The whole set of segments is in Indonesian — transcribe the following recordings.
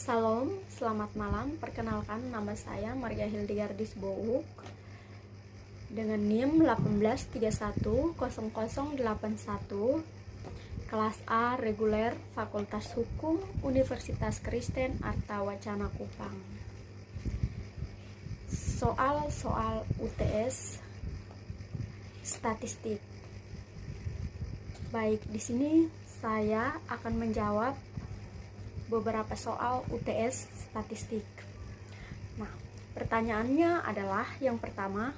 Salam, selamat malam. Perkenalkan, nama saya Maria Hildegardis Bouk dengan NIM 183100081, kelas A reguler, Fakultas Hukum, Universitas Kristen Arta Wacana Kupang. Soal-soal UTS statistik. Baik, di sini saya akan menjawab beberapa soal UTS statistik. Nah, pertanyaannya adalah yang pertama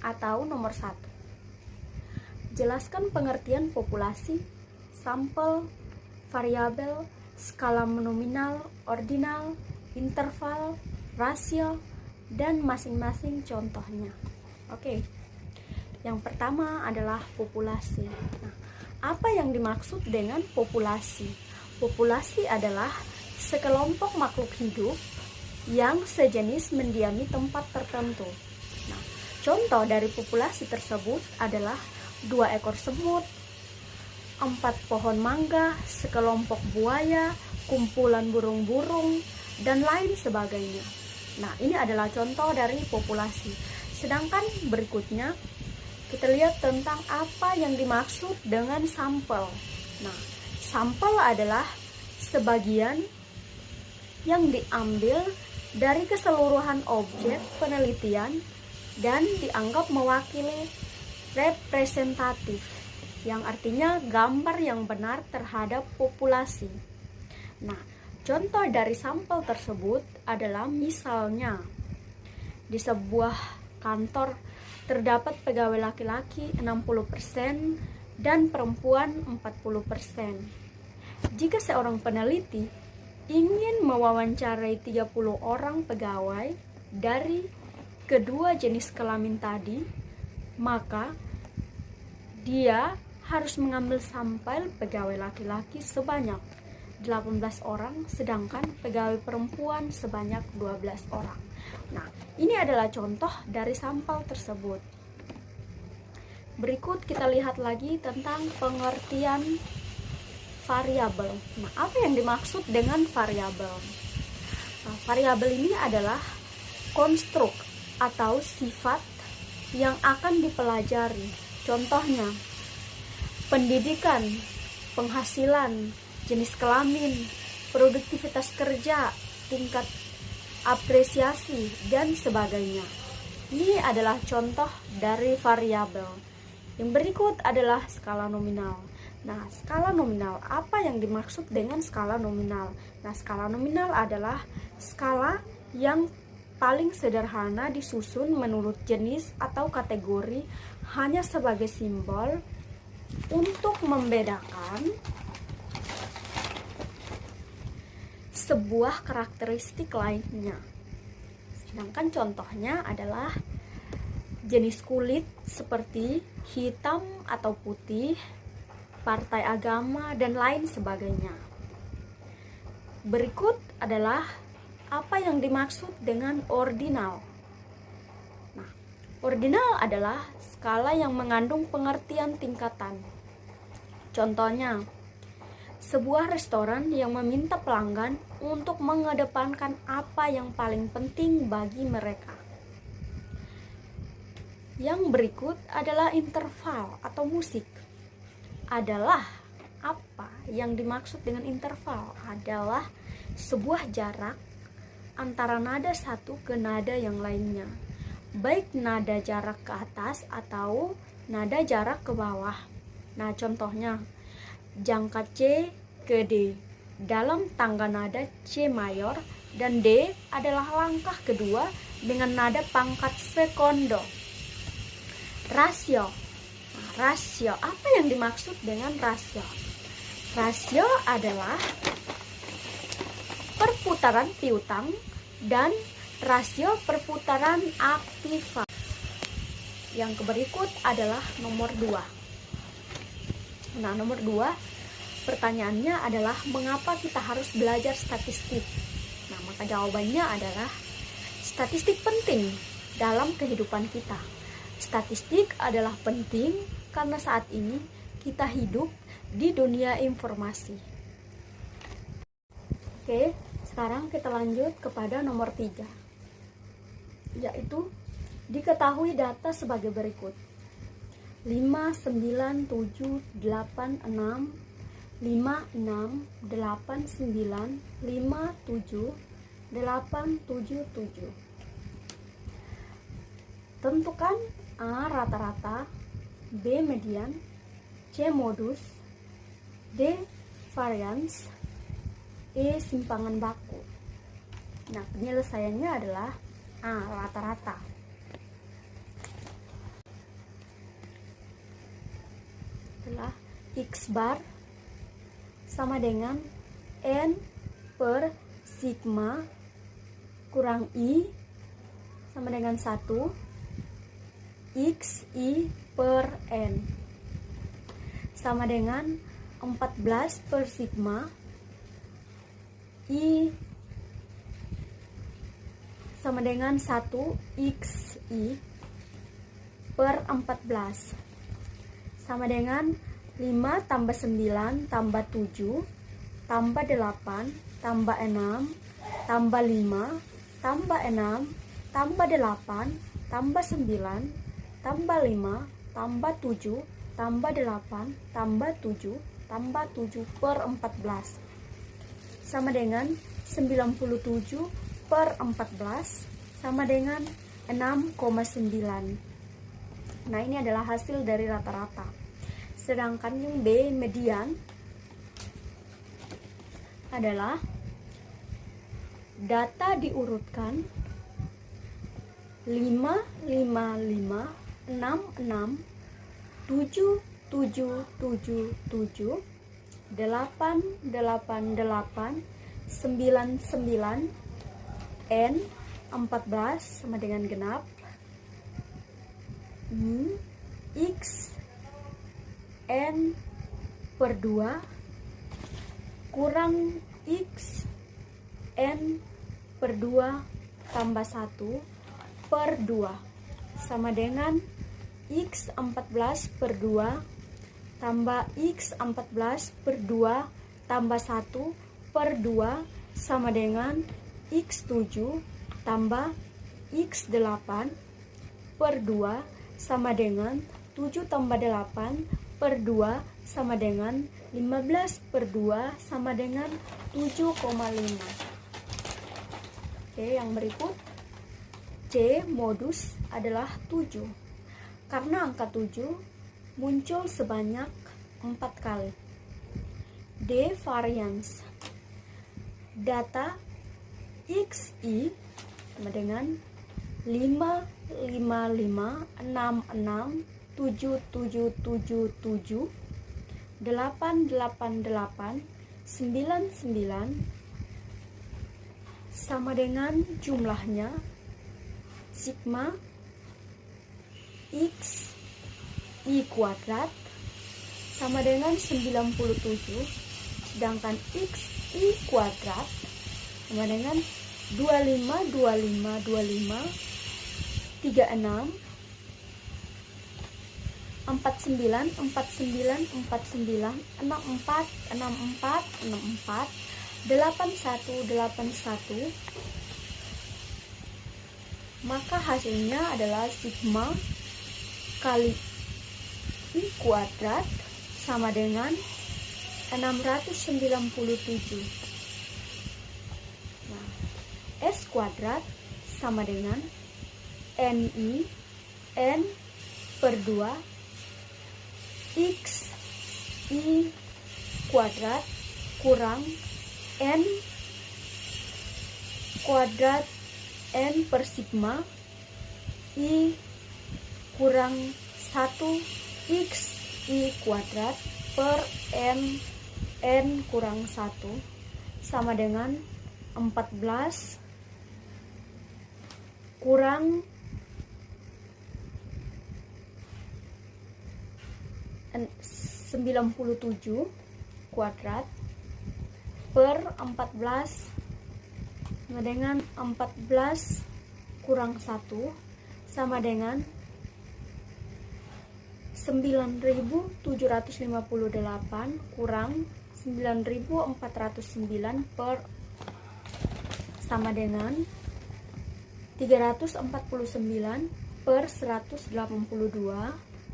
atau nomor 1. Jelaskan pengertian populasi, sampel, variabel, skala nominal, ordinal, interval, rasio, dan masing-masing contohnya. Oke. Yang pertama adalah populasi. Nah, apa yang dimaksud dengan populasi? Populasi adalah sekelompok makhluk hidup yang sejenis mendiami tempat tertentu. Nah, contoh dari populasi tersebut adalah 2 ekor semut, 4 pohon mangga, sekelompok buaya, kumpulan burung-burung, dan lain sebagainya. Nah, ini adalah contoh dari populasi. Sedangkan berikutnya kita lihat tentang apa yang dimaksud dengan sampel. Nah, sampel adalah sebagian yang diambil dari keseluruhan objek penelitian dan dianggap mewakili representatif, yang artinya gambar yang benar terhadap populasi. Nah, contoh dari sampel tersebut adalah misalnya di sebuah kantor terdapat pegawai laki-laki 60% dan perempuan 40%. Jika seorang peneliti ingin mewawancarai 30 orang pegawai dari kedua jenis kelamin tadi, maka dia harus mengambil sampel pegawai laki-laki sebanyak 18 orang, sedangkan pegawai perempuan sebanyak 12 orang. Nah, ini adalah contoh dari sampel tersebut. Berikut kita lihat lagi tentang pengertian variabel. Nah, apa yang dimaksud dengan variabel? Nah, variabel ini adalah konstruk atau sifat yang akan dipelajari. Contohnya, pendidikan, penghasilan, jenis kelamin, produktivitas kerja, tingkat apresiasi, dan sebagainya. Ini adalah contoh dari variabel. Yang berikut adalah skala nominal. Nah, skala nominal, apa yang dimaksud dengan skala nominal? Nah, skala nominal adalah skala yang paling sederhana disusun menurut jenis atau kategori hanya sebagai simbol untuk membedakan sebuah karakteristik lainnya. Sedangkan contohnya adalah jenis kulit seperti hitam atau putih, partai agama, dan lain sebagainya. Berikut adalah apa yang dimaksud dengan ordinal. Nah, ordinal adalah skala yang mengandung pengertian tingkatan. Contohnya, sebuah restoran yang meminta pelanggan untuk mengedepankan apa yang paling penting bagi mereka. Yang berikut adalah interval atau musik. Adalah apa yang dimaksud dengan interval? Adalah sebuah jarak antara nada satu ke nada yang lainnya, baik nada jarak ke atas atau nada jarak ke bawah. Nah, contohnya jangka C ke D dalam tangga nada C mayor, dan D adalah langkah kedua dengan nada pangkat sekondo. Rasio. Nah, rasio, apa yang dimaksud dengan rasio? Rasio adalah perputaran piutang dan rasio perputaran aktiva. Yang berikut adalah nomor 2. Nah, nomor 2, pertanyaannya adalah mengapa kita harus belajar statistik? Nah, maka jawabannya adalah statistik penting dalam kehidupan kita. Statistik adalah penting karena saat ini kita hidup di dunia informasi. Oke, Sekarang kita lanjut kepada nomor 3, yaitu diketahui data sebagai berikut: 5, 9, 7, 8, 6, 5, 6, 8, 9, 5, 7, 8, 7, 7. Tentukan A rata-rata, B median, C modus, D varians, E simpangan baku. Nah, penyelesaiannya adalah A rata-rata. Adalah X bar sama dengan N per sigma kurang I sama dengan 1 X I per N sama dengan 14 per sigma I sama dengan 1 XI per 14 sama dengan 5 tambah 9 tambah 7 tambah 8 tambah 6 tambah 5 tambah 6 tambah 8 tambah 9 tambah 5 tambah 7 tambah 8 tambah 7 tambah 7 per 14 sama dengan 97 per 14 sama dengan 6,9. Nah, ini adalah hasil dari rata-rata. Sedangkan yang B median adalah data diurutkan 5, 5, 5, 6, 6, 7, 7, 7, 7, 8, 8, 8, 9, 9, N 14 sama dengan genap, X N per 2 kurang X N per 2 tambah 1 per 2 sama dengan X 14 per 2 tambah X 14 per 2 tambah 1 per 2 sama dengan X 7 tambah X 8 per 2 sama dengan 7 tambah 8 per 2 sama dengan 15 per 2 sama dengan 7,5. Oke, yang berikut C modus adalah 7 karena angka 7 muncul sebanyak 4 kali. D varians, data XI sama dengan 5, 5, 5, 6, 6, 7, 7, 7, 7, 8, 8, 8, 9, 9 sama dengan jumlahnya sigma X I kuadrat sama dengan 97, sedangkan X I kuadrat sama dengan 25, 25, 25, 36, 49, 49, 49, 64, 64, 64, 81, 81, maka hasilnya adalah sigma kali I kuadrat sama dengan 697. Nah, S kuadrat sama dengan NI N per 2 X I kuadrat kurang N kuadrat N per sigma I kurang 1 X I kuadrat per N kurang 1 sama dengan 14 kurang 97 kuadrat per 14 sama dengan 14 kurang 1 sama dengan 9.758 kurang 9.409 per sama dengan 349 per 182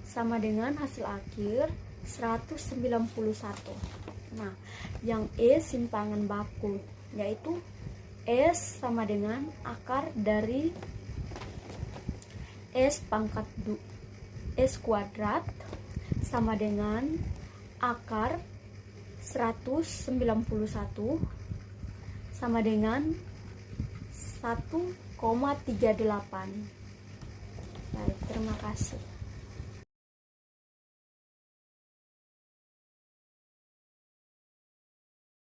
sama dengan hasil akhir 191. Nah, yang E simpangan baku, yaitu S sama dengan akar dari S pangkat S kuadrat sama dengan akar 191 sama dengan 1,38. Baik, terima kasih.